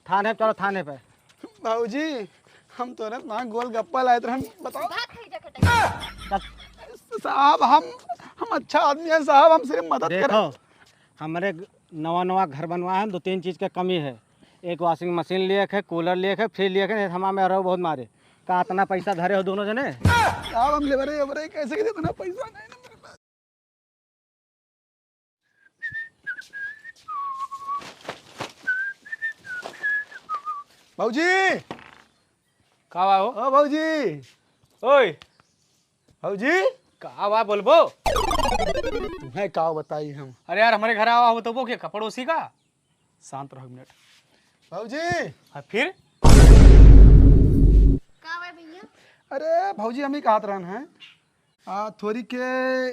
थाने चलो थाने पे। बाबूजी हम तो ना गोलगप्पा लाए थे, हम बताओ साहब, हम अच्छा आदमी है साहब, हम सिर्फ मदद करें। देखो हमारे नवा नवा घर बनवा है, 2-3 चीज़ की कमी है। एक वॉशिंग मशीन लिए है, कूलर लिए है, फ्रिज लिए है, हमा में रहो बहुत मारे का इतना पैसा धरे हो दोनों जने। साहब हम लेबरे कैसे के इतना पैसा नहीं ना मेरे पास। बाबूजी का बा हो? ओ बाबूजी, ओए बाबूजी का बा बोलबो? तुम्हें क्या बताई हम। अरे यार हमारे घर आवा हो तो वो क्या पड़ोसी का? शांत रहो एक मिनट। बाबूजी हाँ, फिर का बा भैया? अरे भाऊजी हम ही कहत रहन हैं थोड़ी के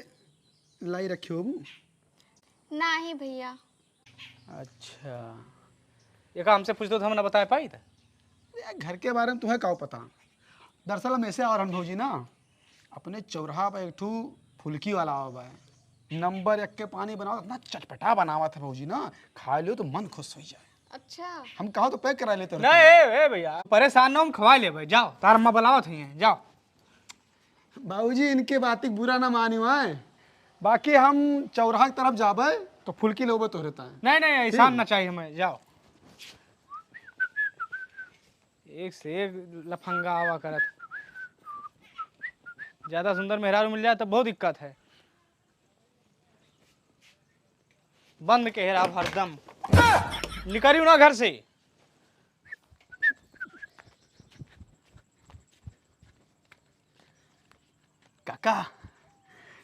लाई रखी हो। नहीं भैया। अच्छा ये का हमसे पूछ दो तो हम ना बता पाई था। घर के बारे में तुम्हें क्या पता। दरअसल हम ऐसे और हम भाऊजी ना अपने चौराहा पर एक ठू फुल्की वाला आवा है, नंबर 1 के पानी बनाओ, इतना चटपटा बनावा था भाऊजी ना, खा लियो तो मन खुश हो जाए। अच्छा हम कहो तो पैक करा लेते नहीं ए भैया परेशान ना हम खवा ले भाई, जाओ तार अम्मा बुलावत हुई है, जाओ। बाबूजी इनके बात बुरा ना मानी है, बाकी हम चौराहा की तरफ जाबे तो फुल्की लोबे तो रहता है। नहीं नहीं ऐसा ना चाहिए हमें, जाओ। एक से एक लफंगा आवा करत, ज्यादा सुंदर मेहरारू मिल जाए तो बहुत दिक्कत है। बंद के हेरा हरदम निकलियो ना घर से। काका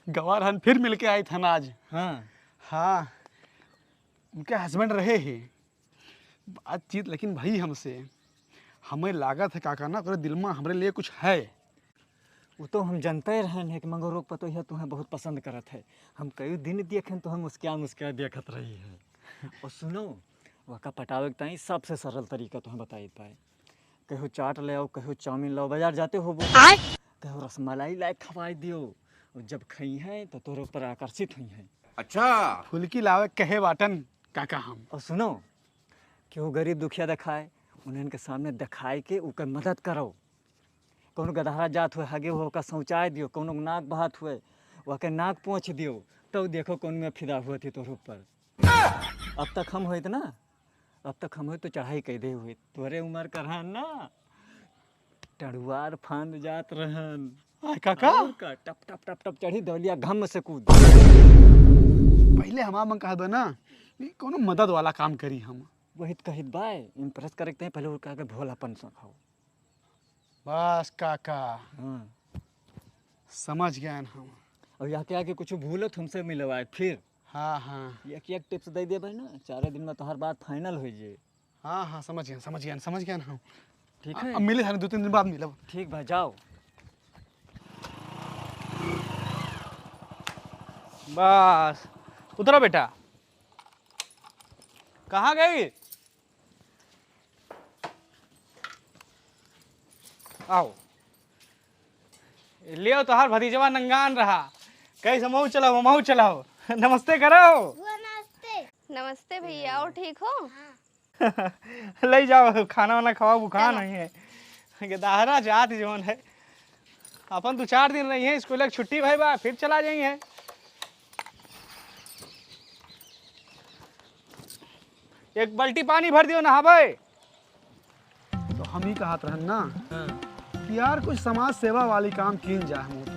गवार हम फिर मिल के आए थे ना आज। हाँ हाँ उनके हस्बैंड रहे हैं बातचीत, लेकिन भाई हमसे हमें लागत है काका ना पूरे दिल में हमारे लिए कुछ है। वो तो हम जानते रहन है कि मगर रोक पतो यह तुम्हें बहुत पसंद करत है। हम कई दिन देखें तो हम मुस्किया देखत रही है। और सुनो वका पटावे के ताई सबसे सरल तरीका तुम्हें बताई पाए। कहो चाट ले आओ, कहो चाउमीन लाओ, बाजार जाते हो वो कहो रसमलाई लाए खवाई दियो, और जब खई है तो तोरे ऊपर आकर्षित हुई है। अच्छा फुल्की लावे कहे बाटन काका हम। और सुनो कि वो गरीब दुखिया दिखाए, उन्हें के सामने दिखाए के उनका मदद करो। कौन गदहरा जात हुए हगे हो का शौचाए दियो, कौन नाक बहात हुए वह के नाक पोंछ दियो, तो देखो कौन में फिदा हुए थे तोर ऊपर। अब तक हम होइत ना, अब तक हम हो तो चढ़ाई कह दे हुए, तोरे उम्र का रहन ना टड़ुआर फांद जात रहन। काका और का टप टप टप टप चढ़ी दौलिया घम से कूद। पहले हमारा मन कहा दो ना कोनो मदद वाला काम करी हम। वही तो कहित बाय इम्प्रेस करते हैं, पहले उनका के भोलापन सखाओ। बस काका हाँ समझ गए हम। और यहाँ के आगे कुछ भूलत हमसे मिलवाए फिर हाँ हाँ एक टिप्स दे दे भाई ना, 4 दिन में तो हर बात फाइनल हो जाए। हाँ हाँ समझ गए हम। ठीक है अब मिले हन 2-3 दिन बाद मिलब। ठीक भाई जाओ। बस उतरो बेटा। कहाँ गई? आओ लियो तो हर भतीजवा नंगान रहा, कहीं से महू चलाओ नमस्ते करो। नमस्ते। नमस्ते भैया, और ठीक हो? ले जाओ खाना वाना खवाओ, बुखार नहीं है। गदाहरा जात जोन है अपन 2-4 दिन रही है, स्कूल की छुट्टी भाई बा फिर चला जाइए। एक बाल्टी पानी भर दियो नहाबे। तो हम ही कहत रहन ना कि यार कुछ समाज सेवा वाली काम कीन जाए हम तो।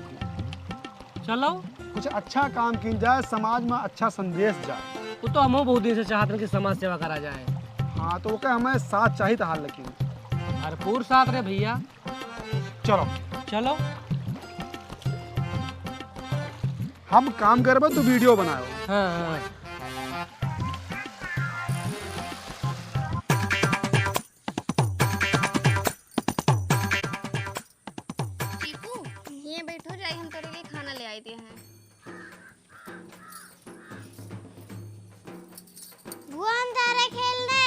चलो कुछ अच्छा काम कीन जाए, समाज में अच्छा संदेश जाए। वो तो हम बहुत दिन से चाहते हैं कि समाज सेवा करा जाए। हाँ तो ओके हमें साथ चाहिए था हाल, लेकिन भरपूर साथ रे भैया। चलो चलो हम काम करबे तो वीडियो बनाओ। हाँ चीकू ये बैठो, जाए हम तेरे लिए खाना ले आए थे हैं। बुआ हम जा रहे खेलने।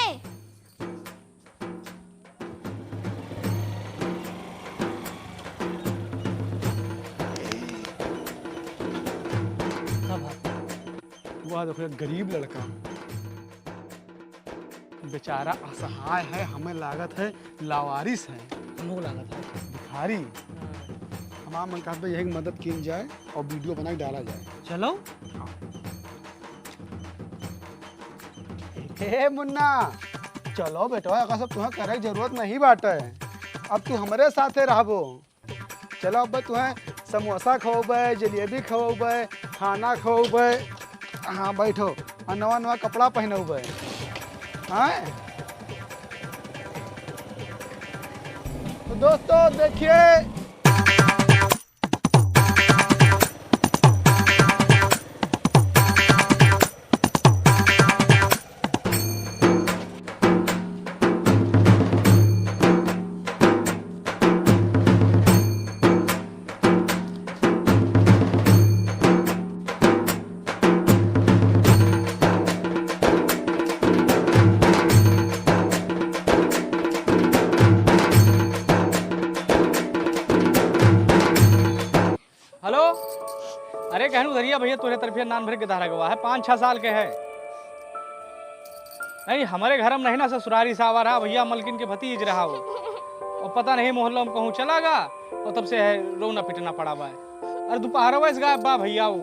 वो देखो एक गरीब लड़का बेचारा असहाय है, हमें लागत है लावारिस है, हमको लगा था भिखारी। हमारा मन कहता है यही मदद की जाए और वीडियो बना के डाला जाए। चलो। हे मुन्ना, चलो बेटा, अगर सब तुम्हें करे की जरूरत नहीं बाटे, अब तू हमारे साथे रहबो। चलो अब तुम्हें समोसा खवबे, जलेबी खवबे, खाना खवबे। हाँ बैठो, और नवा नवा कपड़ा पहनबे। हाँ तो दोस्तों देखिए, हेलो, अरे कहनू धरिया भैया तोरे तरफिया नान भर के धारा गवा है, 5-6 साल के है। नहीं हमारे घर में नहीं ना ससुरारी सावा रहा भैया, मलकिन के भतीज रहा वो, और पता नहीं मोहल्ला में कहूँ चला गा, और तब से है रोना पिटना पड़ा बा। अरे दोपहर वैस गायब बा भैया वो।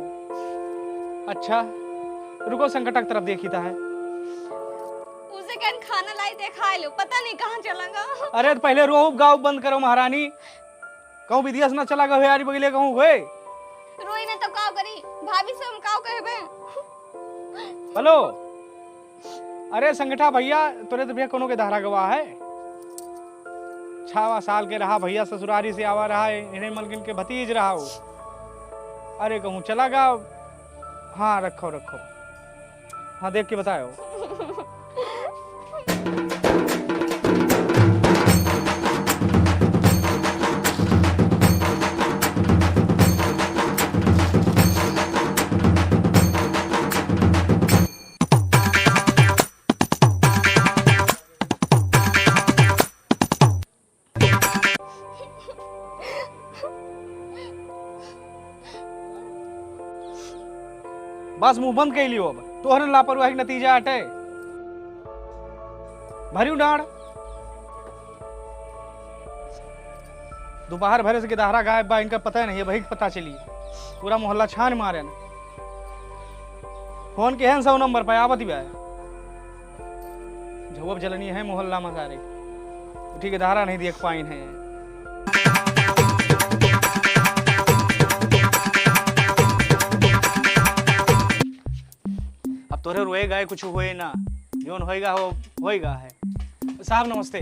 अच्छा रुको, संकटक तरफ देखी था है। उसे कहन खाना लाई दे खा लो, पता नहीं कहाँ चलागा। अरे तो पहले रोहू गाँव बंद करो महारानी, कहूँ विदेश ना चला गए यारी बगले कहूँ हुए। रोई ने तो काव करी, भाभी से हम काव कहबे। हेलो, अरे संगठा भैया तोरे तो भैया कोनो के धारा गवा है, 6 साल के रहा भैया, ससुरारी से आवा रहा है, इन्हें मलकिन के भतीज रहा हो। अरे कहूँ चला गा। हाँ रखो रखो, हाँ देख के बताओ। बस मुंह बंद कर लियो, अब तोहर लापरवाही के नतीजा हटे। भरी डांड दोपहर भरे से गिदाहरा गायब बा, इनका पता नहीं है, वही पता चली पूरा मोहल्ला छान मारे न। फोन के हैं 100 नंबर पे आवत बा, जवाब जलनी है मोहल्ला में सारे, ठीक है धारा नहीं देख पाइन है। अब तोरे रोएगा है कुछ हुए ना, जोन होएगा होएगा है। साहब नमस्ते।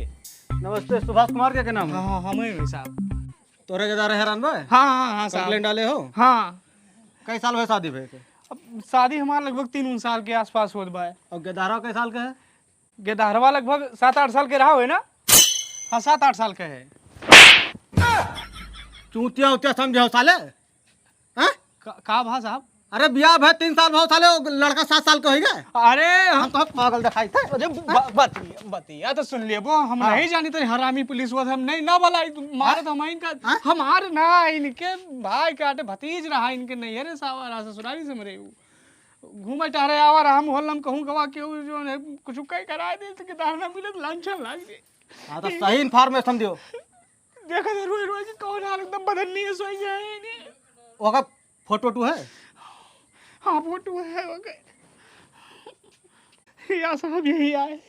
नमस्ते, सुभाष कुमार क्या नाम है? हाँ हमें साहब। तोरे के दारे हैरान बा? हाँ साहब। कंप्लेंट डाले हो? हाँ। कई साल हुए शादी भे के? अब शादी हमारा लगभग 3 साल के आसपास होत बा। और गेदारा कई साल के है? गेदारवा लगभग 7-8 साल के रहा हुए ना। हाँ 7-8 साल के है। चूतिया उतिया समझे साले हैं? का भा साहब? अरे बियाह भे 3 साल भाव साले, लड़का 7 साल का हो गए। अरे हम तो पागल दिखाई थे। अरे बतिया तो सुन लिए वो, हम नहीं जानी तो हरामी पुलिस वो हम नहीं ना भलाई मारे तो हम इनका हमारे ना इनके भाई काटे भतीज रहा, इनके नहीं अरे सावा रहा, ससुराली से मरे घूमे टहरे आवा रहा मोहल्ला में कहूँ गवा के जो है कुछ कई करा दे तो दाना मिले तो लांछन लाग दे। हां तो सही इन्फॉर्मेशन दियो। देखो तो रोई रोई के कौन हाल एकदम बदलनी है सोई जाए नहीं। ओका फोटो टू है? हाँ फोटो है ओके। या साहब यही आए।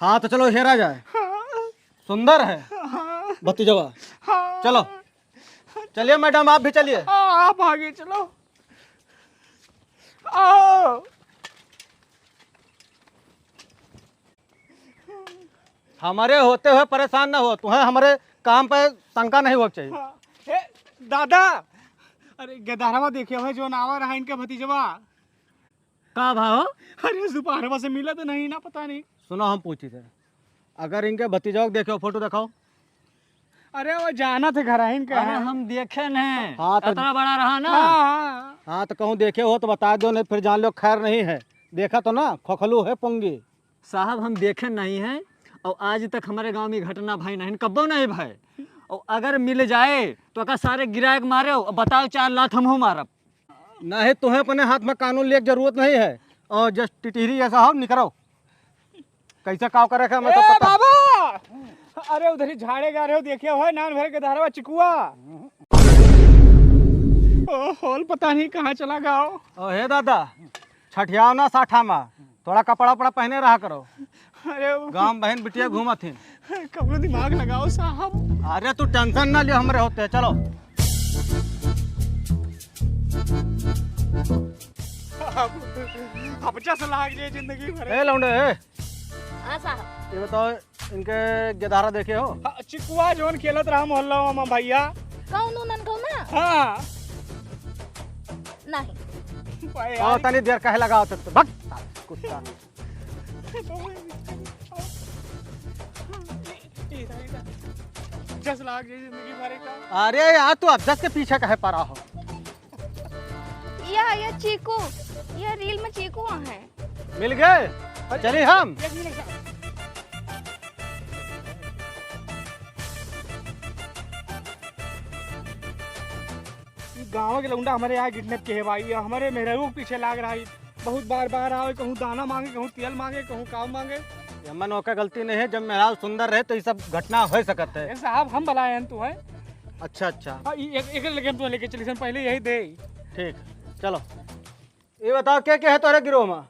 हाँ तो चलो हेरा जाए। हाँ सुंदर है हाँ भतीजवा। हाँ चलो चलिए मैडम, आप भी चलिए। हाँ आप आगे चलो। आओ हमारे होते हुए परेशान ना हो, तुम्हें हमारे काम पे शंका नहीं होना चाहिए। हाँ। ए, दादा अरे गेदारवा देखिए भाई जो नावा रहा इनका भतीजवा। का भाव? अरे दोपहरवा से मिला तो नहीं ना, पता नहीं। सुनो हम पूछी थे, अगर इनके भतीजा को देखो फोटो दिखाओ। अरे वो जाना थे घर इनका अरे है। हम देखे नहीं, हाँ तो- इतना बड़ा रहा ना। हाँ हाँ तो कहूँ देखे हो तो बता दो, नहीं फिर जान लो खैर नहीं है। देखा तो ना खोखलू है पुंगी। साहब हम देखे नहीं हैं, और आज तक हमारे गांव में घटना भाई नहीं, कब्बो नहीं भाई। और अगर मिल जाए तो अगर सारे गिराए के मारे और बताओ 4 लाख हम हो मारब। नहीं तुम्हें अपने हाथ में कानून लेके जरूरत नहीं है, और जस्ट टिटहरी ऐसा हो निकलो। कैसे काव करे हमें तो ए पता। बाबा, अरे उधर ही झाड़े गा रहे हो, देखिए हो नान भर के धारवा चिकुआ। ओ होल पता नहीं कहाँ चला गाओ। ओ हे दादा, छठियाओ ना साठा में, थोड़ा कपड़ा उपड़ा पहने रहा करो। अरे गांव बहन बिटिया घूमत थी। कबलो दिमाग लगाओ साहब। अरे तू टेंशन ना लियो, हमरे होते हैं, चलो। अब जस लाग जाए जिंदगी भर। ए लौंडे, हाँ साहब। ये बताओ इनके गदारा देखे हो? चिकुआ जोन खेलत रहा मोहल्ला में भैया। कौन उनन को ना? हाँ नहीं। भाई और तनी देर कहे लगाओ तो भग कुत्ता। जस लाग जाए जिंदगी भर का। अरे यार तू अफजल के पीछे कहे पड़ा हो? ये चीकू, ये रील में चीकू है। मिल गए, चलिए हम। एक मिनट साहब। गाँव के लौंडा हमारे यहाँ किडनैप के है भाई, हमारे मेहरारू के पीछे लाग रहा है। बहुत बार बार आवे, कहूँ दाना मांगे, कहूँ तेल मांगे, कहूँ काम मांगे। यमन ओका गलती नहीं है, जब मेरा सुंदर रहे तो ये सब घटना हो सकता है। ए साहब हम बुलाए हैं तू है। अच्छा अच्छा, हाँ, एक लेके हम तो लेके चली सन, पहले यही दे। ठीक, चलो। ये बताओ क्या है तोरे गिरोह में?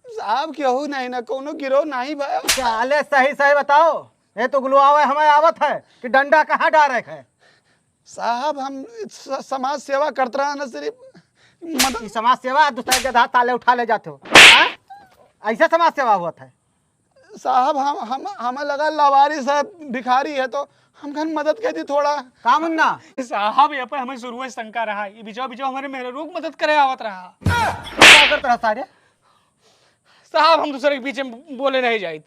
साहब केहू नहीं ना, कोनो गिरोह नहीं भाई। चाले सही सही बताओ। ये तो गुलवावे हमें आवत है कि डंडा कहाँ डारे है? साहब हम समाज सेवा करते रहे ना, सिर्फ मदद। ई समाज सेवा दूसरे के हाथ ताले उठा ले जाते हो, हाँ? ऐसा समाज सेवा हुआ था? साहब हम हमें लगा लवारिस है, भिखारी है, तो हम घर मदद कर दी थोड़ा। काम ना साहब यहाँ पे हमें शुरू से शंका रहा, ये बिचाओ बिचाओ हमारे मेहरारू की मदद करे आवत रहा। क्या करते रहा सारे? साहब हम दूसरे के पीछे बोले नहीं जाए।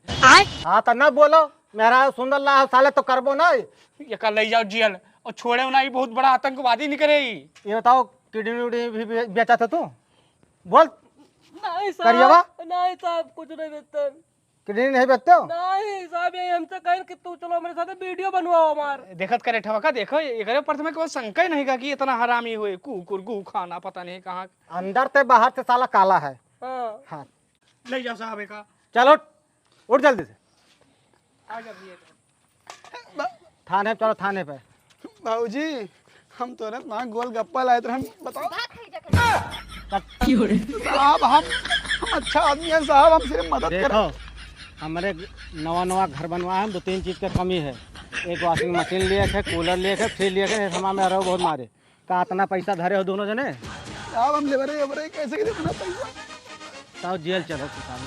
हाँ तो न बोलो, मेरा सुंदर ला साले तो करबो ना। ये कल ले जाओ जेल और छोड़े ना, ये बहुत बड़ा आतंकवादी निकले। ये बताओ किडनी उडनी भी बेचा था तू? बोल नहीं करिएवा? साहब, नहीं साहब, कुछ नहीं बेहतर। किडनी नहीं बेचते हो? नहीं साहब, ये हमसे कहे कि तू चलो मेरे साथ वीडियो बनवाओ हमार। देखत करे ठवका, देखो ये प्रथम केवल शंका ही नहीं का कि इतना हरामी हुए, कुकुर गु खाना पता नहीं कहाँ। अंदर से बाहर से साला काला है। हाँ हाँ ले जाओ साहब का। चलो उठ जल्दी से, आ जाइए। थाने चलो थाने पे। बाबूजी हम तुरंत वहाँ गोलगप्पा लाए थे, हम बताओ। बात है जगह। साहब हम अच्छा आदमी है साहब, हम सिर्फ मदद कर। देखो हमारे नवा घर बनवाए हैं, 2-3 चीज़ की कमी है। एक वॉशिंग मशीन लिए थे, कूलर लिए थे, फ्रिज लिए थे, हमारे में रहो बहुत मारे। का इतना पैसा धरे हो दोनों जने? साहब हम लेबरे कैसे इतना पैसा? तो जेल चलो किसान।